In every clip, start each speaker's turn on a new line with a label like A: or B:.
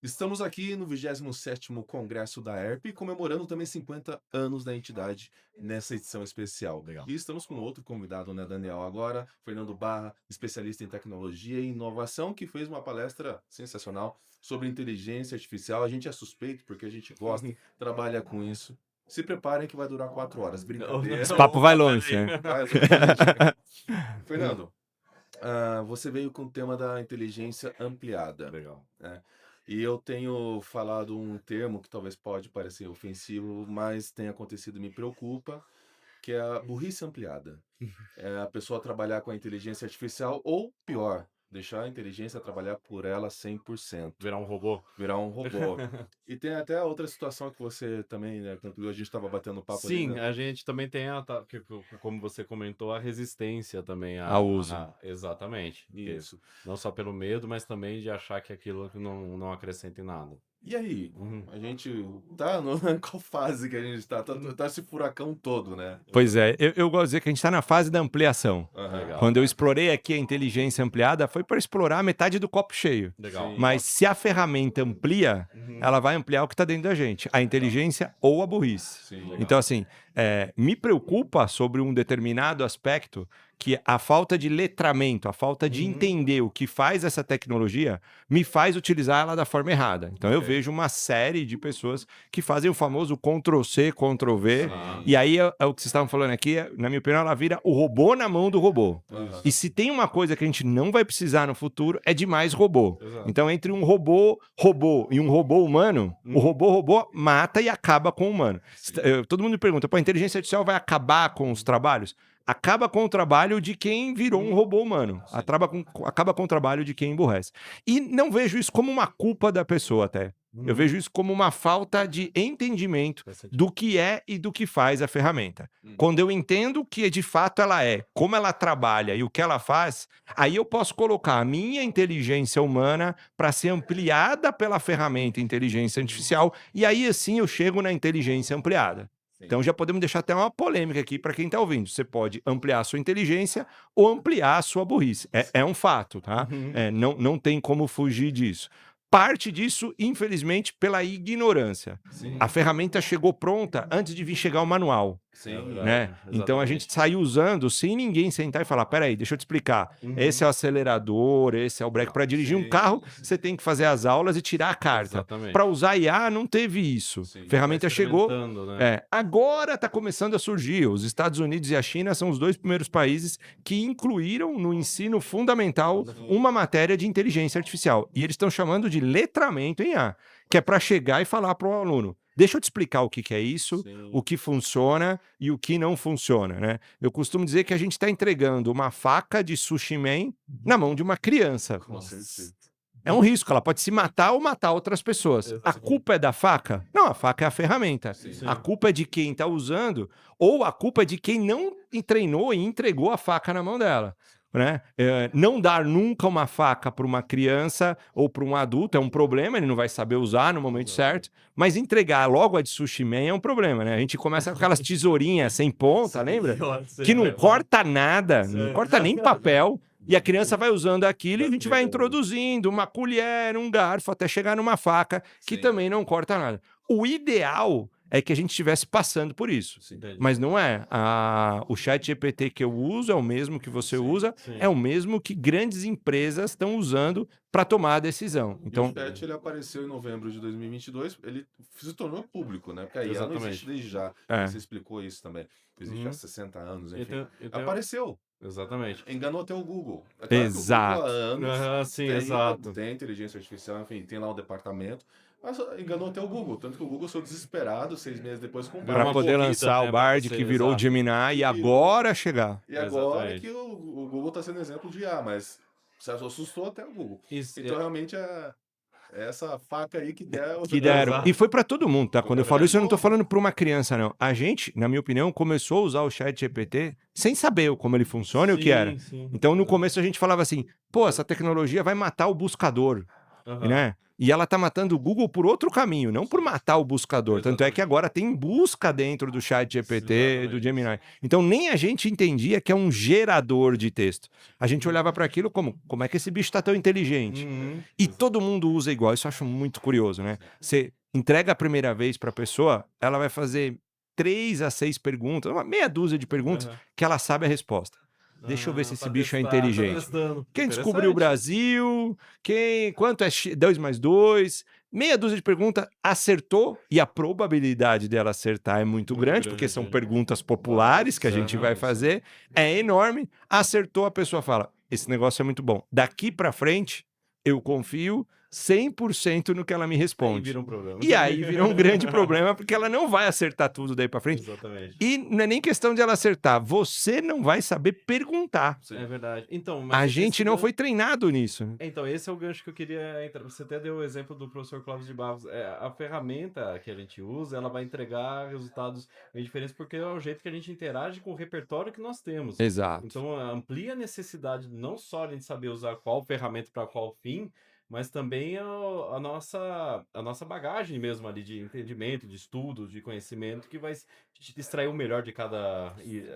A: Estamos aqui no 27º Congresso da ERP, comemorando também 50 anos da entidade nessa edição especial.
B: Legal.
A: E estamos com outro convidado, né, Daniel, agora, Fernando Barra, especialista em tecnologia e inovação, que fez uma palestra sensacional sobre inteligência artificial. A gente é suspeito porque a gente gosta, trabalha com isso. Se preparem que vai durar 4 horas. Brincadeira.
B: Esse
C: Papo vai
B: Opa,
C: longe,
B: peraí.
C: né?
A: Vai longe. Fernando, você veio com o tema da inteligência ampliada,
B: Legal.
A: né? E eu tenho falado um termo que talvez pode parecer ofensivo, mas tem acontecido e me preocupa, que é a burrice ampliada. É a pessoa trabalhar com a inteligência artificial ou, pior, deixar a inteligência trabalhar por ela 100%,
B: Virar um robô?
A: virar um robô. E tem até a outra situação que você também, né, concluiu, a gente estava batendo papo ali,
B: Sim,
A: né?
B: a gente também tem como você comentou, a resistência também
C: Ao uso.
B: exatamente. Porque
A: Isso.
B: não só pelo medo, mas também de achar que aquilo não acrescenta em nada.
A: E aí,
B: Uhum.
A: a gente tá no... qual fase que a gente tá? Tá esse furacão todo, né?
C: Pois é, eu gosto de dizer que a gente está na fase da ampliação.
A: Aham.
B: Legal.
C: Quando eu explorei aqui a inteligência ampliada, foi para explorar a metade do copo cheio.
B: Legal.
A: Sim.
C: Mas se a ferramenta amplia, ela vai ampliar o que está dentro da gente, a inteligência ou a burrice.
A: Sim.
B: Legal.
C: Então, assim, me preocupa sobre um determinado aspecto que a falta de letramento, a falta de entender o que faz essa tecnologia, me faz utilizar ela da forma errada. Então, eu
A: Ok.
C: vejo uma série de pessoas que fazem o famoso Ctrl+C, Ctrl+V,
A: Sim.
C: e aí é o que vocês estavam falando aqui, na minha opinião, ela vira o robô na mão do robô.
A: Aham.
C: E se tem uma coisa que a gente não vai precisar no futuro, é de mais robô.
B: Exato.
C: Então, entre um robô e um robô humano, o robô mata e acaba com o humano. Todo mundo me pergunta, pô, a inteligência artificial vai acabar com os trabalhos? Acaba com o trabalho de quem virou um robô humano. Acaba com o trabalho de quem emburrece. E não vejo isso como uma culpa da pessoa até. Eu vejo isso como uma falta de entendimento
B: Faz sentido.
C: do que é e do que faz a ferramenta. Quando eu entendo o que de fato ela é, como ela trabalha e o que ela faz, aí eu posso colocar a minha inteligência humana para ser ampliada pela ferramenta inteligência artificial, e aí assim eu chego na inteligência ampliada.
A: Sim.
C: Então já podemos deixar até uma polêmica aqui para quem está ouvindo. Você pode ampliar a sua inteligência ou ampliar a sua burrice. É um fato, tá? Não tem como fugir disso. Parte disso, infelizmente, pela ignorância.
A: Sim.
C: A ferramenta chegou pronta antes de vir chegar o manual.
A: Sim.
C: Né? Então a gente saiu usando sem ninguém sentar e falar: peraí, deixa eu te explicar. Esse é o acelerador, esse é o breque. Para dirigir um
A: Sim.
C: carro, você tem que fazer as aulas e tirar a carta.
B: Exatamente.
C: Para usar IA, não teve isso.
A: Sim.
C: Ferramenta chegou.
B: Experimentando, né?
C: Agora está começando a surgir. Os Estados Unidos e a China são os dois primeiros países que incluíram no ensino fundamental uma matéria de inteligência artificial. E eles estão chamando de letramento em IA, que é para chegar e falar para o aluno: deixa eu te explicar o que, que é isso,
A: Sim.
C: o que funciona e o que não funciona, né? Eu costumo dizer que a gente está entregando uma faca de sushi man na mão de uma criança.
A: Com certeza.
C: É um risco, ela pode se matar ou matar outras pessoas. A culpa é da faca? Não, a faca é a ferramenta.
A: Sim.
C: A culpa é de quem está usando, ou a culpa é de quem não treinou e entregou a faca na mão dela. Né? Não dar nunca uma faca para uma criança ou para um adulto é um problema, ele não vai saber usar no momento certo, mas entregar logo a de sushi man é um problema, né? A gente começa com aquelas tesourinhas sem ponta, lembra? Que não corta nada, não corta nem papel, e a criança vai usando aquilo e a gente vai introduzindo uma colher, um garfo, até chegar numa faca que
A: Sim.
C: também não corta nada. O ideal é que a gente estivesse passando por isso.
A: Sim.
B: Entendi.
C: Mas não é. O chat GPT que eu uso é o mesmo que você usa,
B: Sim.
C: é o mesmo que grandes empresas estão usando para tomar a decisão.
A: Então,
C: Então,
A: o chat ele apareceu em novembro de 2022, ele se tornou público, né? Porque a IA não
B: Exatamente.
A: existe desde já.
C: É.
A: Você explicou isso também. Existe há 60 anos, enfim.
B: Então,
A: Apareceu.
B: exatamente.
A: Enganou até o Google. É claro que o
C: Exato.
A: Google há anos
B: Sim,
A: tem,
B: exato.
A: tem inteligência artificial, enfim, tem lá o departamento, mas enganou até o Google. Tanto que o Google sou desesperado, 6 meses depois, com o
B: Virou
C: para
B: uma
C: poder
B: corrida,
C: lançar
B: né,
C: o
B: pra
C: Bard,
B: você,
C: que virou o
B: exato.
C: Gemini, e agora chegar.
A: E agora
B: Exatamente.
A: que o Google está sendo exemplo de IA, mas se assustou até o Google.
B: Isso,
A: Então, realmente, é essa faca aí que der...
C: Que deram.
B: Exato.
C: E foi para todo mundo, tá? Quando eu falo isso, eu não tô
A: Todo
C: falando para uma criança, não. A gente, na minha opinião, começou a usar o chat GPT sem saber como ele funciona e o que era.
B: Sim.
C: Então, no começo, a gente falava assim: pô, essa tecnologia vai matar o buscador.
B: Aham.
C: né? E ela tá matando o Google por outro caminho, não por matar o buscador. Tanto é que agora tem busca dentro do chat GPT, do
B: Exatamente.
C: Gemini. Então nem a gente entendia que é um gerador de texto. A gente olhava para aquilo como é que esse bicho tá tão inteligente?
B: Uhum.
C: E todo mundo usa igual. Isso eu acho muito curioso, né? Você entrega a primeira vez para a pessoa, ela vai fazer 3 a 6 perguntas, uma meia dúzia de perguntas
B: Aham.
C: que ela sabe a resposta. Deixa eu ver se esse
B: Pra
C: bicho é
B: testar, tá
C: inteligente.
B: testando.
C: Quem descobriu o
B: Interessante.
C: Brasil? Quanto é 2 mais 2? Meia dúzia de perguntas, acertou, e a probabilidade dela acertar é muito grande, porque são perguntas populares que a gente vai fazer, é enorme. Acertou, a pessoa fala: esse negócio é muito bom. Daqui para frente, eu confio 100% no que ela me
B: Aí
C: responde.
B: vira um problema.
C: E aí vira um grande problema, porque ela não vai acertar tudo daí para frente.
B: Exatamente.
C: E não é nem questão de ela acertar, você não vai saber perguntar.
B: É verdade. Então,
C: A
B: mas
C: gente
B: esse
C: não
B: gancho-
C: foi treinado nisso.
B: Então, esse é o gancho que eu queria entrar. Você até deu o exemplo do professor Clóvis de Barros. A ferramenta que a gente usa, ela vai entregar resultados bem diferentes, porque é o jeito que a gente interage com o repertório que nós temos.
C: Exato.
B: Então, amplia a necessidade não só de a gente saber usar qual ferramenta para qual fim, mas também a nossa bagagem mesmo ali de entendimento, de estudo, de conhecimento, que vai te extrair o melhor de cada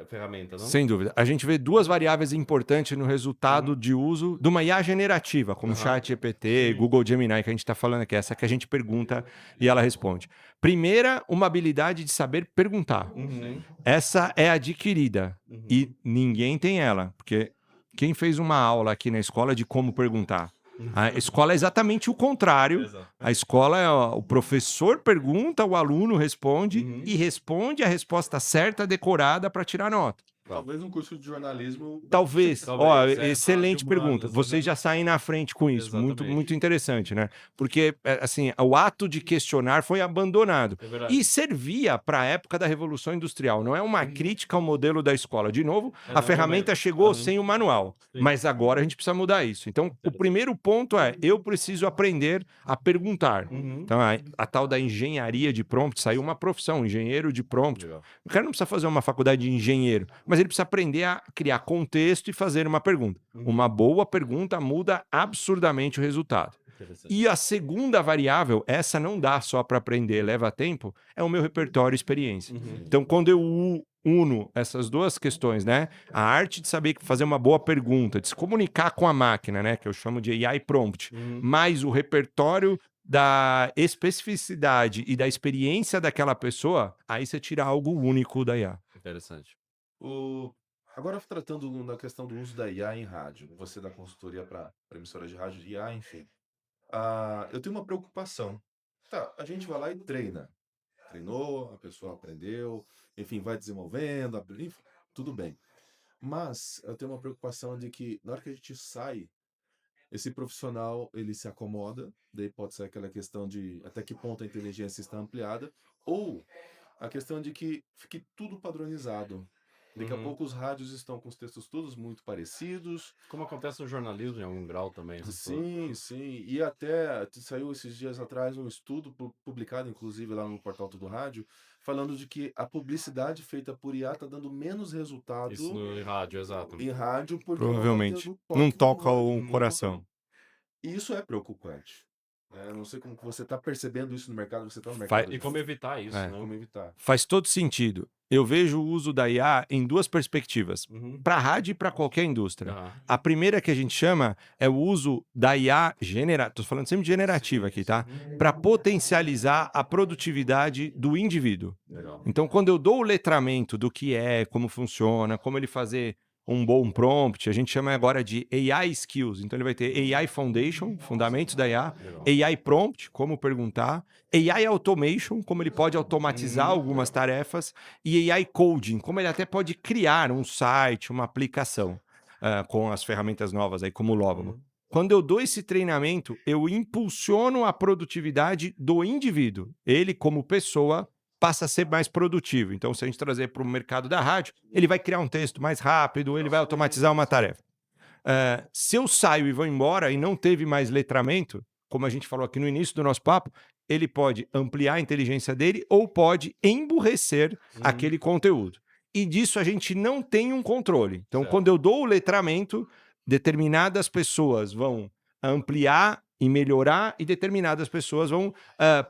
B: ferramenta, não?
C: Sem dúvida. A gente vê duas variáveis importantes no resultado de uso de uma IA generativa, como
B: Aham.
C: Chat GPT, Google Gemini, que a gente está falando aqui, essa que a gente pergunta e ela responde. Primeira, uma habilidade de saber perguntar.
B: Uhum.
C: Essa é adquirida e ninguém tem ela, porque quem fez uma aula aqui na escola de como perguntar? A escola é exatamente o contrário.
B: Exato.
C: A escola é o professor pergunta, o aluno responde e responde a resposta certa, decorada para tirar nota.
A: Talvez um curso de jornalismo.
C: Talvez.
B: Talvez,
C: Ó,
B: é.
C: excelente
B: De
C: pergunta.
B: humanas,
C: Vocês
B: né?
C: já saem na frente com isso. Muito,
B: Exatamente.
C: muito interessante, né? Porque, assim, o ato de questionar foi abandonado.
B: É verdade.
C: E servia para a época da Revolução Industrial. Não é uma crítica ao modelo da escola. De novo,
B: É,
C: a
B: não,
C: ferramenta
B: mas-
C: chegou
B: Aham.
C: sem o manual.
B: Sim.
C: Mas agora a gente precisa mudar isso. Então, o primeiro ponto é: eu preciso aprender a perguntar.
B: Uhum.
C: Então, a tal da engenharia de prompt, saiu uma profissão, engenheiro de prompt.
B: Legal.
C: O cara não precisa fazer uma faculdade de engenheiro, mas ele precisa aprender a criar contexto e fazer uma pergunta. Uma boa pergunta muda absurdamente o resultado.
B: Interessante.
C: E a segunda variável, essa não dá só para aprender, leva tempo, é o meu repertório e experiência. Então, quando eu uno essas duas questões, né? A arte de saber fazer uma boa pergunta, de se comunicar com a máquina, né? Que eu chamo de AI prompt, mais o repertório da especificidade e da experiência daquela pessoa, aí você tira algo único da IA.
B: Interessante.
A: Agora, tratando da questão do uso da IA em rádio, você dá consultoria para emissoras de rádio, IA, enfim. Eu tenho uma preocupação. Tá, a gente vai lá e treina. Treinou, a pessoa aprendeu, enfim, vai desenvolvendo, enfim, tudo bem. Mas eu tenho uma preocupação de que, na hora que a gente sai, esse profissional, ele se acomoda, daí pode ser aquela questão de até que ponto a inteligência está ampliada, ou a questão de que fique tudo padronizado. Daqui a pouco os rádios estão com os textos todos muito parecidos.
B: Como acontece no jornalismo em algum grau também.
A: Sim, sim. E até saiu esses dias atrás um estudo publicado, inclusive, lá no portal Tudo Rádio, falando de que a publicidade feita por IA está dando menos resultado
B: Isso no rádio, exato.
A: em rádio porque
C: Provavelmente.
A: não tá tendo
C: Não
A: toque
C: toca
A: no
C: o coração.
A: E isso é preocupante. Eu não sei como que você está percebendo isso no mercado, você está no
C: Faz-
A: mercado.
B: E como evitar isso,
C: É.
B: né?
A: Como evitar.
C: Faz todo sentido. Eu vejo o uso da IA em duas perspectivas, para a rádio e para qualquer indústria.
B: Aham.
C: A primeira que a gente chama é o uso da IA generativa, estou falando sempre de generativa aqui, tá? Para potencializar a produtividade do indivíduo.
B: Legal.
C: Então, quando eu dou o letramento do que é, como funciona, como ele fazer um bom prompt, a gente chama agora de AI Skills. Então, ele vai ter AI Foundation, fundamentos da IA,
B: Legal.
C: AI Prompt, como perguntar, AI Automation, como ele pode automatizar algumas tarefas, e AI Coding, como ele até pode criar um site, uma aplicação, com as ferramentas novas aí, como o Lovable. Quando eu dou esse treinamento, eu impulsiono a produtividade do indivíduo. Ele, como pessoa, passa a ser mais produtivo. Então, se a gente trazer para o mercado da rádio, ele vai criar um texto mais rápido, ele vai automatizar uma tarefa. Se eu saio e vou embora e não teve mais letramento, como a gente falou aqui no início do nosso papo, ele pode ampliar a inteligência dele ou pode emburrecer aquele conteúdo. E disso a gente não tem um controle. Então,
B: Certo.
C: quando eu dou o letramento, determinadas pessoas vão ampliar em melhorar e determinadas pessoas vão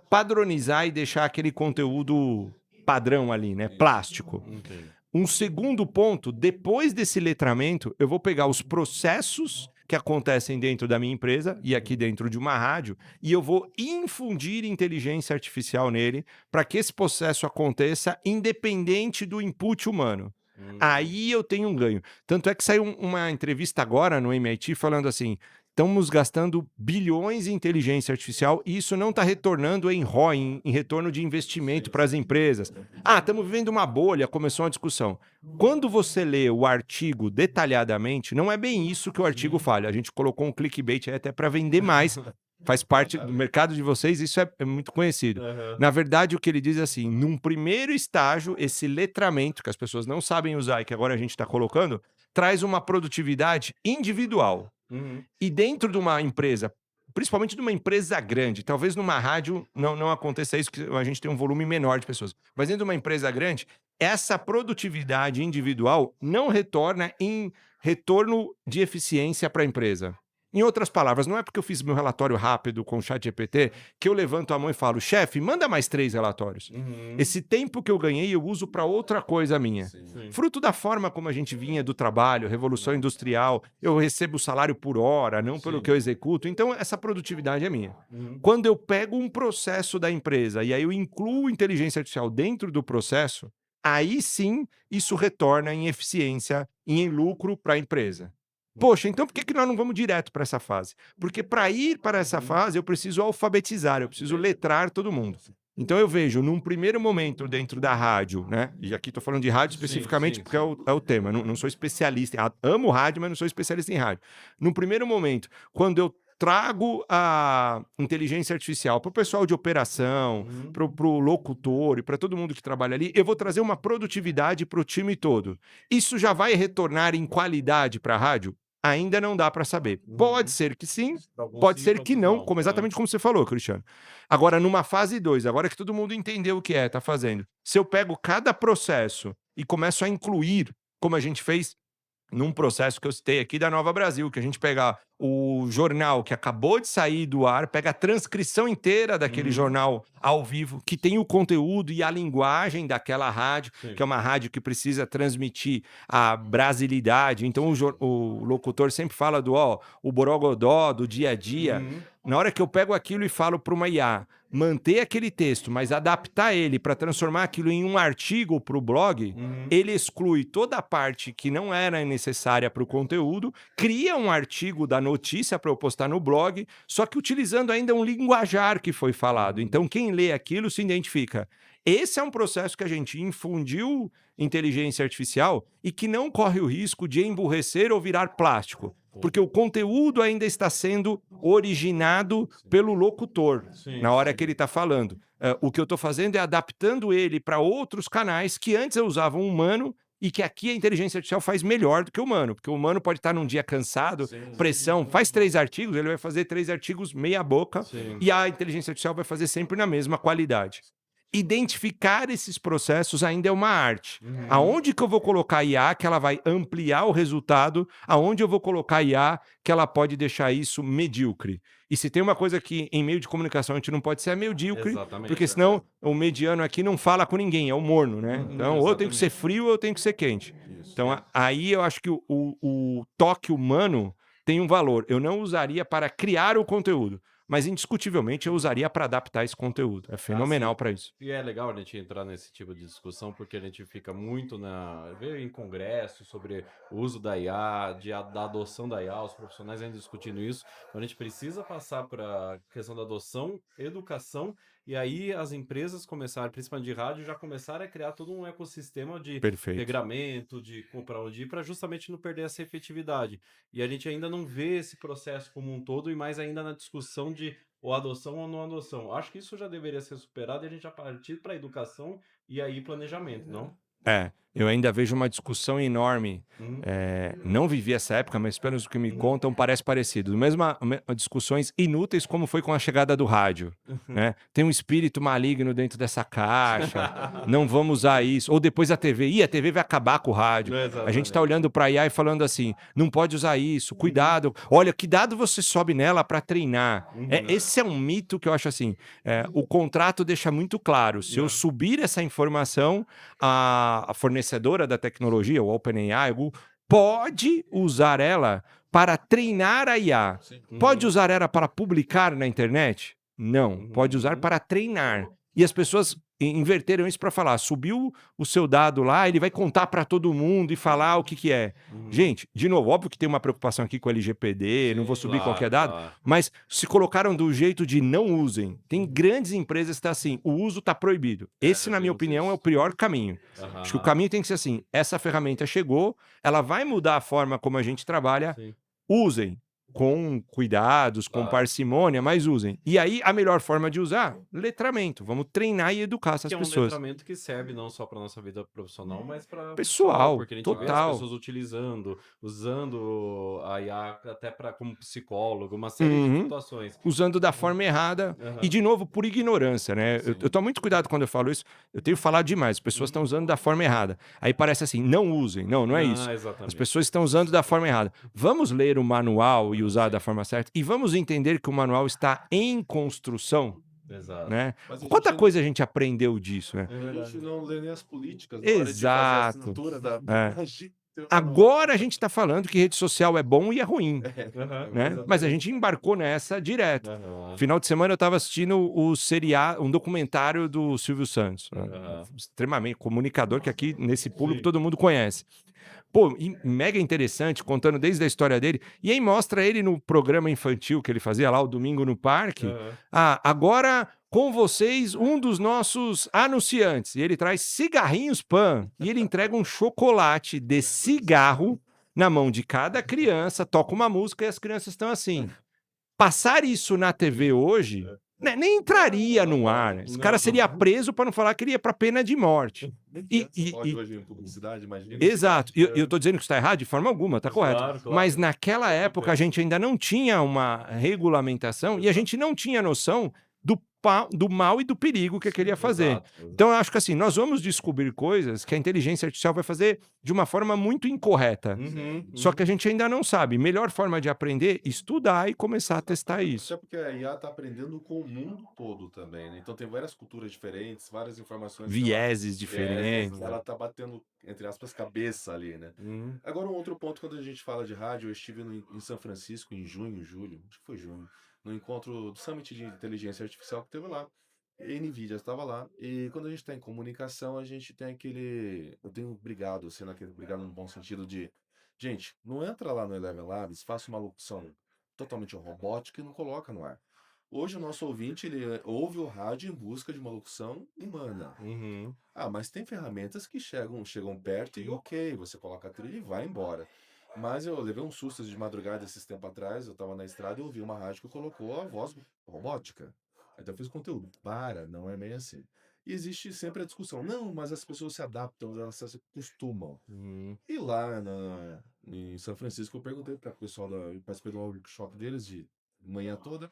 C: padronizar e deixar aquele conteúdo padrão ali, né? Plástico.
B: Entendo.
C: Um segundo ponto, depois desse letramento, eu vou pegar os processos que acontecem dentro da minha empresa e aqui dentro de uma rádio e eu vou infundir inteligência artificial nele para que esse processo aconteça independente do input humano. Aí eu tenho um ganho. Tanto é que saiu uma entrevista agora no MIT falando assim: estamos gastando bilhões em inteligência artificial e isso não está retornando em ROI, em retorno de investimento para as empresas. Ah, estamos vivendo uma bolha, começou uma discussão. Quando você lê o artigo detalhadamente, não é bem isso que o artigo fala. A gente colocou um clickbait aí até para vender mais. Faz parte do mercado de vocês, isso é muito conhecido.
B: Aham.
C: Na verdade, o que ele diz é assim: num primeiro estágio, esse letramento que as pessoas não sabem usar e que agora a gente está colocando, traz uma produtividade individual.
B: Uhum.
C: E dentro de uma empresa, principalmente de uma empresa grande, talvez numa rádio não aconteça isso, que a gente tem um volume menor de pessoas, mas dentro de uma empresa grande, essa produtividade individual não retorna em retorno de eficiência para a empresa. Em outras palavras, não é porque eu fiz meu relatório rápido com o ChatGPT que eu levanto a mão e falo: chefe, manda mais 3 relatórios.
B: Uhum.
C: Esse tempo que eu ganhei eu uso para outra coisa minha.
A: Sim.
B: Sim.
C: Fruto da forma como a gente vinha do trabalho, Revolução Industrial, eu recebo salário por hora, não pelo
A: Sim.
C: que eu executo, então essa produtividade é minha.
B: Uhum.
C: Quando eu pego um processo da empresa e aí eu incluo inteligência artificial dentro do processo, aí sim isso retorna em eficiência e em lucro para a empresa. Poxa, então por que nós não vamos direto para essa fase? Porque para ir para essa fase eu preciso alfabetizar, eu preciso letrar todo mundo. Então eu vejo, num primeiro momento dentro da rádio, né? E aqui estou falando de rádio
B: Sim,
C: especificamente
B: sim,
C: porque é o tema. Não sou especialista. Amo rádio, mas não sou especialista em rádio. Num primeiro momento, quando eu trago a inteligência artificial para o pessoal de operação,
B: Uhum.
C: para o locutor e para todo mundo que trabalha ali, eu vou trazer uma produtividade para o time todo. Isso já vai retornar em qualidade para a rádio? Ainda não dá para saber. Pode
B: Uhum.
C: ser que sim,
B: Pra alguns
C: pode
B: sim,
C: ser
B: pra
C: que
B: outros
C: não,
B: não.
C: como exatamente como você falou, Cristiano. Agora, numa fase 2, agora que todo mundo entendeu o que tá fazendo, se eu pego cada processo e começo a incluir, como a gente fez num processo que eu citei aqui da Nova Brasil, que a gente pega o jornal que acabou de sair do ar, pega a transcrição inteira daquele
B: Uhum.
C: jornal ao vivo, que tem o conteúdo e a linguagem daquela rádio,
B: Sim.
C: que é uma rádio que precisa transmitir a brasilidade. Então o locutor sempre fala o borogodó, do dia a dia.
B: Uhum.
C: Na hora que eu pego aquilo e falo para uma IA, manter aquele texto, mas adaptar ele para transformar aquilo em um artigo para o blog,
B: Uhum.
C: ele exclui toda a parte que não era necessária para o conteúdo, cria um artigo da notícia para eu postar no blog, só que utilizando ainda um linguajar que foi falado. Então, quem lê aquilo se identifica. Esse é um processo que a gente infundiu inteligência artificial e que não corre o risco de emburrecer ou virar plástico, porque o conteúdo ainda está sendo originado pelo locutor
B: Sim,
C: na hora
B: sim.
C: que ele está falando. O que eu estou fazendo é adaptando ele para outros canais que antes eu usava um humano e que aqui a inteligência artificial faz melhor do que o humano, porque o humano pode estar num dia cansado,
A: Sim.
C: pressão, faz 3 artigos, ele vai fazer 3 artigos meia boca
B: Sim.
C: e a inteligência artificial vai fazer sempre na mesma qualidade. Identificar esses processos ainda é uma arte.
B: Uhum.
C: Aonde que eu vou colocar IA que ela vai ampliar o resultado? Aonde eu vou colocar IA que ela pode deixar isso medíocre? E se tem uma coisa que em meio de comunicação a gente não pode ser é medíocre,
B: Exatamente.
C: porque senão o mediano aqui não fala com ninguém, é o morno, né?
B: Uhum,
C: Então, ou eu tenho que ser
B: exatamente.
C: frio ou eu tenho que ser quente.
A: Isso.
C: Então, aí eu acho que o toque humano tem um valor. Eu não usaria para criar o conteúdo, mas indiscutivelmente eu usaria para adaptar esse conteúdo. É fenomenal
B: sim.
C: para isso.
B: E é legal a gente entrar nesse tipo de discussão, porque a gente fica muito vê em congressos sobre o uso da IA, da adoção da IA, os profissionais ainda discutindo isso. Então a gente precisa passar para a questão da adoção, educação, e aí as empresas começarem, principalmente de rádio, já começarem a criar todo um ecossistema de
C: Perfeito.
B: regramento, de comprar onde ir, para justamente não perder essa efetividade. E a gente ainda não vê esse processo como um todo, e mais ainda na discussão de ou adoção ou não adoção. Acho que isso já deveria ser superado e a gente já partir para a educação e aí planejamento, não?
C: É. eu ainda vejo uma discussão enorme. Não vivi essa época, mas pelos que me contam, parece parecido. Discussões inúteis, como foi com a chegada do rádio. Né? Tem um espírito maligno dentro dessa caixa, não vamos usar isso. Ou depois a TV, a TV vai acabar com o rádio. A gente está olhando para a IA e falando assim, não pode usar isso, cuidado. Olha, que dado você sobe nela para treinar. Esse é um mito que eu acho assim, o contrato deixa muito claro, se eu subir essa informação, a fornecedora da tecnologia, o OpenAI, o Google, pode usar ela para treinar a IA.
A: Sim.
C: Pode usar ela para publicar na internet? Não. Pode usar para treinar. E as pessoas inverteram isso para falar, subiu o seu dado lá, ele vai contar para todo mundo e falar o que é. Gente, de novo, óbvio que tem uma preocupação aqui com o LGPD, não vou subir qualquer dado, mas se colocaram do jeito de não usem. Tem grandes empresas que estão assim, o uso está proibido. Esse, na minha opinião, é o pior caminho. Acho que o caminho tem que ser assim, essa ferramenta chegou, ela vai mudar a forma como a gente trabalha, usem. Com cuidados, com parcimônia, mas usem. E aí, a melhor forma de usar? Letramento. Vamos treinar e educar essas pessoas.
B: É um letramento que serve não só para nossa vida profissional, mas para
C: pessoal,
B: porque a gente vê as pessoas usando a IA até como psicólogo, uma série de situações.
C: Usando da forma errada e, de novo, por ignorância, né? Eu tomo muito cuidado quando eu falo isso. Eu tenho falado demais. As pessoas estão usando da forma errada. Aí parece assim, não usem. Não é isso.
B: Exatamente.
C: As pessoas estão usando da forma errada. Vamos ler o manual e usar da forma certa. E vamos entender que o manual está em construção.
B: Exato.
C: Né? Quanta coisa a gente aprendeu disso, né?
A: A gente não lê nem as políticas.
C: Exato.
A: Da...
C: Agora a gente está falando que rede social é bom e é ruim. Né? Mas a gente embarcou nessa direto. Final de semana eu estava assistindo um documentário do Silvio Santos. Extremamente comunicador, que aqui nesse público todo mundo conhece. Pô, mega interessante, contando desde a história dele. E aí mostra ele no programa infantil que ele fazia lá, o Domingo no Parque. Agora com vocês, um dos nossos anunciantes. E ele traz cigarrinhos Pan. E ele entrega um chocolate de cigarro na mão de cada criança, toca uma música e as crianças estão assim. Passar isso na TV hoje... nem entraria no ar. Esse cara seria preso para não falar que ele ia para pena de morte.
A: Publicidade, imagina.
C: Exato. E eu estou dizendo que isso está errado de forma alguma, está correto. Claro. Mas naquela época a gente ainda não tinha uma regulamentação e a gente não tinha noção do mal e do perigo que ele ia fazer. Exato. Então eu acho que assim, nós vamos descobrir coisas que a inteligência artificial vai fazer de uma forma muito incorreta. Só que a gente ainda não sabe. Melhor forma de aprender, estudar e começar a testar isso.
A: Até porque a IA está aprendendo com o mundo todo também, né? Então tem várias culturas diferentes, várias informações.
C: Vieses diferentes.
A: Ela está batendo, entre aspas, cabeça ali, né? Agora um outro ponto, quando a gente fala de rádio, eu estive em São Francisco em julho, acho que foi junho, no encontro do Summit de Inteligência Artificial que teve lá. A NVIDIA estava lá. E quando a gente está em comunicação, a gente tem aquele... Eu tenho brigado, sendo aquele brigado no bom sentido de... Gente, não entra lá no Eleven Labs, faça uma locução totalmente robótica e não coloca no ar. Hoje o nosso ouvinte, ele ouve o rádio em busca de uma locução humana. Mas tem ferramentas que chegam perto e ok, você coloca a trilha e vai embora. Mas eu levei um susto de madrugada esses tempos atrás, eu estava na estrada e ouvi uma rádio que colocou a voz robótica. Então eu fiz conteúdo. Não é meio assim. E existe sempre a discussão. Não, mas as pessoas se adaptam, elas se acostumam. E lá em São Francisco eu perguntei para o pessoal, eu participei do workshop deles de manhã toda.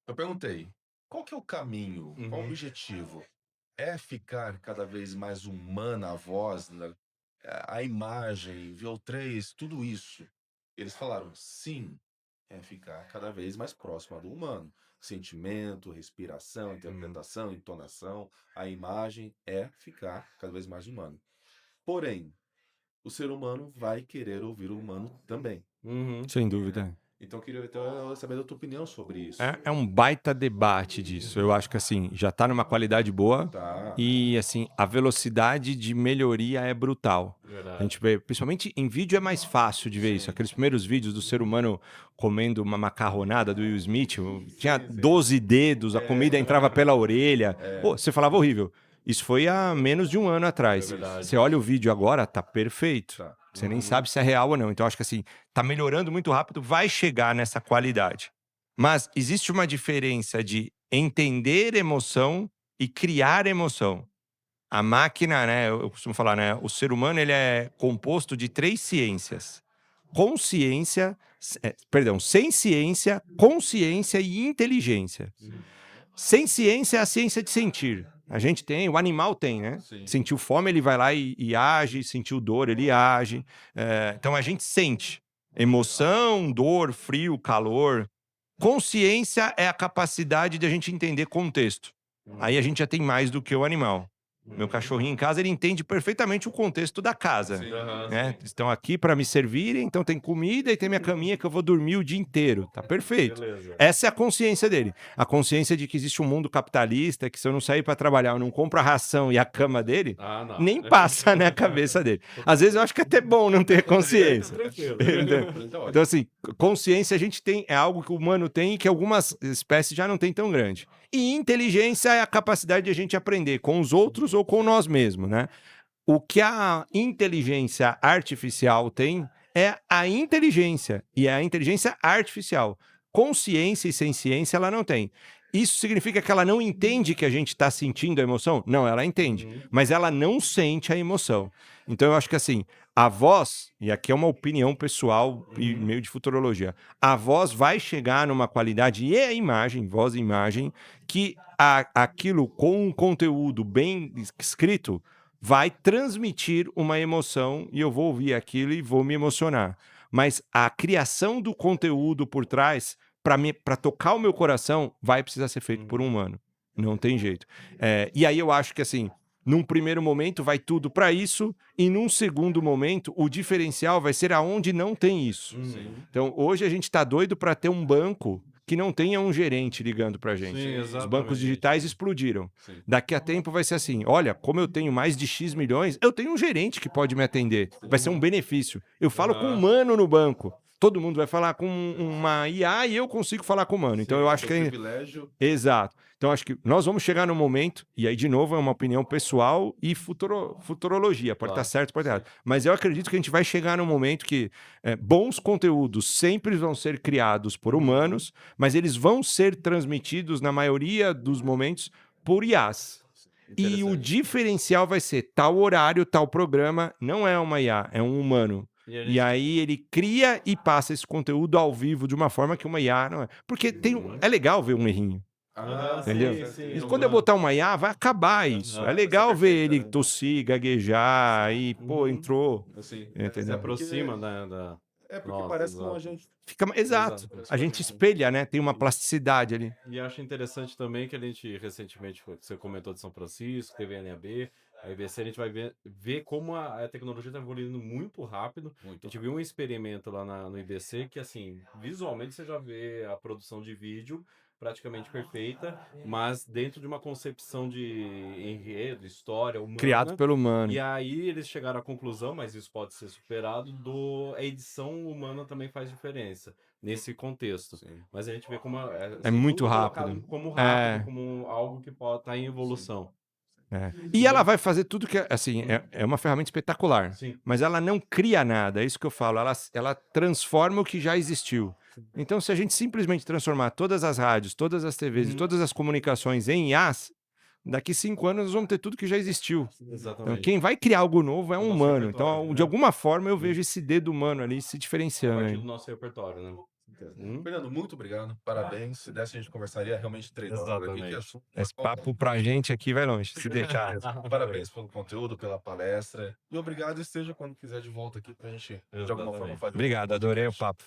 A: Eu perguntei, qual que é o caminho? Qual o objetivo? É ficar cada vez mais humana a voz, a imagem, VO3, tudo isso? Eles falaram, sim, é ficar cada vez mais próximo do humano. Sentimento, respiração, interpretação, entonação, a imagem é ficar cada vez mais humano. Porém, o ser humano vai querer ouvir o humano também.
C: Sem dúvida.
A: Então, eu queria saber da tua opinião sobre isso.
C: É um baita debate disso. Eu acho que, assim, já está numa qualidade boa e, assim, a velocidade de melhoria é brutal. A gente vê, principalmente em vídeo é mais fácil de ver isso. Aqueles primeiros vídeos do ser humano comendo uma macarronada do Will Smith, tinha 12 dedos, a comida entrava pela orelha. Pô, você falava horrível. Isso foi há menos de um ano atrás. Você olha o vídeo agora, tá perfeito. Você nem sabe se é real ou não. Então, acho que assim, tá melhorando muito rápido, vai chegar nessa qualidade. Mas existe uma diferença de entender emoção e criar emoção. a máquina, né? Eu costumo falar, né? O ser humano ele é composto de 3 ciências: consciência, sem ciência, consciência e inteligência. Sem ciência é a ciência de sentir. A gente tem, o animal tem, né?
A: Sim.
C: Sentiu fome, ele vai lá e age, sentiu dor, ele age. Então a gente sente emoção, dor, frio, calor. Consciência é a capacidade de a gente entender contexto. Aí a gente já tem mais do que o animal. Meu cachorrinho em casa, ele entende perfeitamente o contexto da casa.
A: Sim.
C: Né? Estão aqui para me servirem, então tem comida e tem minha caminha que eu vou dormir o dia inteiro. Tá perfeito.
B: Beleza.
C: Essa é a consciência dele. A consciência de que existe um mundo capitalista, que se eu não sair para trabalhar, eu não compro a ração e a cama dele,
B: Ah, não.
C: nem passa na cabeça dele. Às vezes eu acho que é até bom não ter consciência.
B: Tranquilo.
C: Então, assim, consciência a gente tem, é algo que o humano tem e que algumas espécies já não têm tão grande. E inteligência é a capacidade de a gente aprender com os outros ou com nós mesmos, né? O que a inteligência artificial tem é a inteligência, e é a inteligência artificial. Consciência e sem ciência ela não tem. Isso significa que ela não entende que a gente está sentindo a emoção? Não, ela entende, mas ela não sente a emoção. Então eu acho que assim, a voz, e aqui é uma opinião pessoal e meio de futurologia, a voz vai chegar numa qualidade, e a imagem, voz e imagem, que aquilo com um conteúdo bem escrito vai transmitir uma emoção e eu vou ouvir aquilo e vou me emocionar. Mas a criação do conteúdo por trás, para tocar o meu coração, vai precisar ser feito por um humano. Não tem jeito. E aí eu acho que, assim, num primeiro momento vai tudo para isso, e num segundo momento o diferencial vai ser aonde não tem isso. Então, hoje a gente está doido para ter um banco que não tenha um gerente ligando para a gente.
B: Sim,
C: Os
B: exatamente.
C: bancos digitais explodiram.
A: Sim.
C: Daqui a tempo vai ser assim, olha, como eu tenho mais de X milhões, eu tenho um gerente que pode me atender. Vai ser um benefício. Eu falo com um humano no banco. Todo mundo vai falar com uma IA e eu consigo falar com o humano. Então eu acho que é...
A: privilégio.
C: Exato. Então acho que nós vamos chegar no momento, e aí de novo é uma opinião pessoal e futurologia, pode
A: Claro,
C: estar certo, pode estar errado. Mas eu acredito que a gente vai chegar num momento que bons conteúdos sempre vão ser criados por humanos, mas eles vão ser transmitidos na maioria dos momentos por IAs. E o
B: Interessante.
C: diferencial vai ser tal horário, tal programa, não é uma IA, é um humano.
B: E a
C: E
B: gente-
C: aí ele cria e passa esse conteúdo ao vivo de uma forma que uma IA não é. Porque é legal ver um errinho. Entendeu?
B: sim,
C: E quando eu botar uma IA, vai acabar isso.
B: Aham.
C: É legal
A: Vai ser
C: ver
A: perfeito,
C: ele
A: né?
C: tossir, gaguejar e, pô, entrou.
A: Assim,
C: Entendeu?
B: Se
A: é
B: aproxima, né? Da...
A: É porque
B: Nossa,
A: parece
B: exato.
A: com a gente.
C: Exato.
B: Exato.
C: A gente espelha, né? Tem uma plasticidade ali.
B: E acho interessante também que a gente recentemente, você comentou de São Francisco, teve a NAB, a IBC, a gente vai ver como a tecnologia está evoluindo muito rápido.
A: Muito.
B: A gente viu um experimento lá no IBC que, assim, visualmente você já vê a produção de vídeo praticamente perfeita, mas dentro de uma concepção de enredo, história humana.
C: Criado pelo humano.
B: E aí eles chegaram à conclusão, mas isso pode ser superado, a edição humana também faz diferença nesse contexto.
A: Sim.
B: Mas a gente vê como
C: É muito
B: tudo colocado
C: rápido.
B: como
C: É.
B: rápido, como algo que pode estar em evolução.
C: E ela vai fazer tudo que, assim, é uma ferramenta espetacular.
B: Sim.
C: Mas ela não cria nada, é isso que eu falo. Ela transforma o que já existiu. Então, se a gente simplesmente transformar todas as rádios, todas as TVs e todas as comunicações em IAs, daqui 5 anos nós vamos ter tudo que já existiu. Então,
B: Exatamente.
C: quem vai criar algo novo é um
B: nosso
C: humano.
B: repertório,
C: Então,
B: né?
C: de alguma forma, eu vejo esse dedo humano ali se
B: A
C: diferenciando.
B: partir
C: Aí.
B: do nosso repertório, né?
A: Fernando, muito obrigado. Parabéns. Se desse, a gente conversaria realmente 3 horas por aqui. Que
B: Exatamente.
A: assunto.
C: Esse papo pra gente aqui vai longe, se deixar.
A: Parabéns pelo conteúdo, pela palestra. E obrigado, esteja quando quiser de volta aqui pra gente, de alguma forma, fazer.
C: Obrigado, adorei o papo.